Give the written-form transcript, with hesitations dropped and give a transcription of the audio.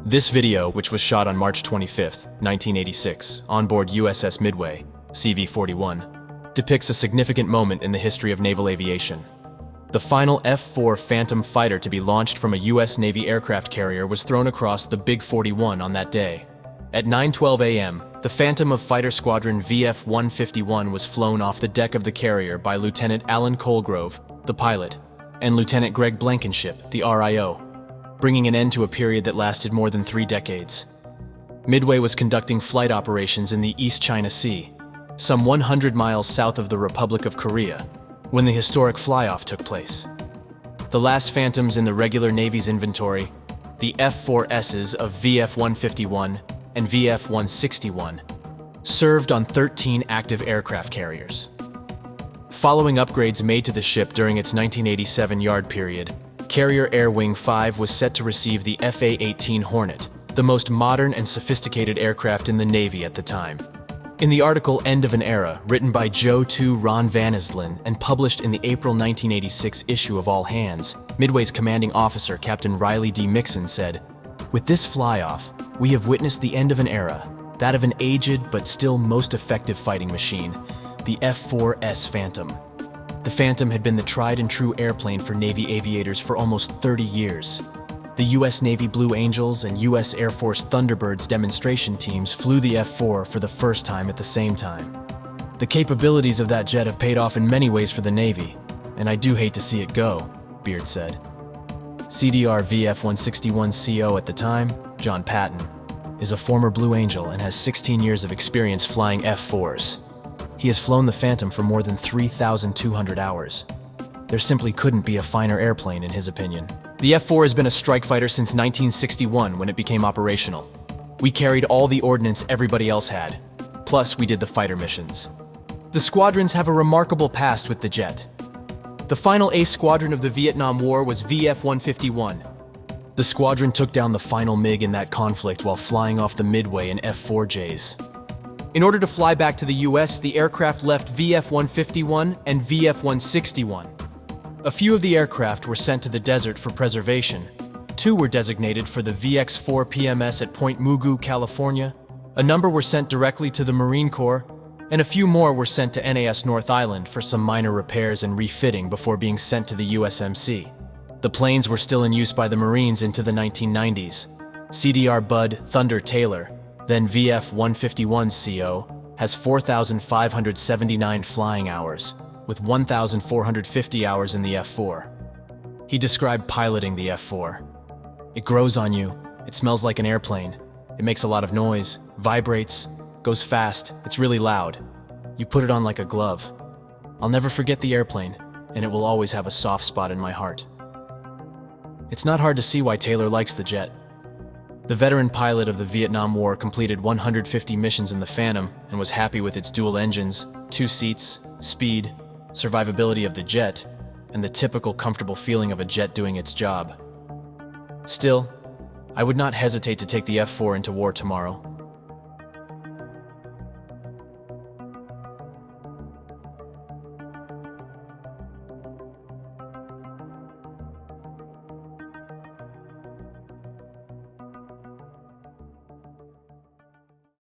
This video, which was shot on March 25, 1986, on board USS Midway, CV-41, depicts a significant moment in the history of naval aviation. The final F-4 Phantom fighter to be launched from a U.S. Navy aircraft carrier was thrown across the Big 41 on that day. At 9:12 a.m., the Phantom of Fighter Squadron VF-151 was flown off the deck of the carrier by Lieutenant Alan Colgrove, the pilot, and Lieutenant Greg Blankenship, the RIO, bringing an end to a period that lasted more than 3 decades. Midway was conducting flight operations in the East China Sea, some 100 miles south of the Republic of Korea, when the historic fly-off took place. The last Phantoms in the regular Navy's inventory, the F-4Ss of VF-151 and VF-161, served on 13 active aircraft carriers. Following upgrades made to the ship during its 1987 yard period, Carrier Air Wing 5 was set to receive the FA-18 Hornet, the most modern and sophisticated aircraft in the Navy at the time. In the article End of an Era, written by Joe II Ron Van Islen and published in the April 1986 issue of All Hands, Midway's commanding officer, Captain Riley D. Mixon, said, "With this fly-off, we have witnessed the end of an era, that of an aged but still most effective fighting machine, the F-4S Phantom." The Phantom had been the tried-and-true airplane for Navy aviators for almost 30 years. The U.S. Navy Blue Angels and U.S. Air Force Thunderbirds demonstration teams flew the F-4 for the first time at the same time. The capabilities of that jet have paid off in many ways for the Navy, and I do hate to see it go, Beard said. CDR VF-161CO at the time, John Patton, is a former Blue Angel and has 16 years of experience flying F-4s. He has flown the Phantom for more than 3,200 hours. There simply couldn't be a finer airplane, in his opinion. The F-4 has been a strike fighter since 1961 when it became operational. We carried all the ordnance everybody else had. Plus, we did the fighter missions. The squadrons have a remarkable past with the jet. The final ace squadron of the Vietnam War was VF-151. The squadron took down the final MiG in that conflict while flying off the Midway in F-4Js. In order to fly back to the US, the aircraft left VF-151 and VF-161. A few of the aircraft were sent to the desert for preservation. 2 were designated for the VX-4 PMS at Point Mugu, California. A number were sent directly to the Marine Corps, and a few more were sent to NAS North Island for some minor repairs and refitting before being sent to the USMC. The planes were still in use by the Marines into the 1990s. CDR Bud Thunder Taylor, then VF-151CO, has 4,579 flying hours, with 1,450 hours in the F-4. He described piloting the F-4. "It grows on you, it smells like an airplane, it makes a lot of noise, vibrates, goes fast, it's really loud. You put it on like a glove. I'll never forget the airplane, and it will always have a soft spot in my heart." It's not hard to see why Taylor likes the jet. The veteran pilot of the Vietnam War completed 150 missions in the Phantom and was happy with its dual engines, 2 seats, speed, survivability of the jet, and the typical comfortable feeling of a jet doing its job. Still, I would not hesitate to take the F-4 into war tomorrow.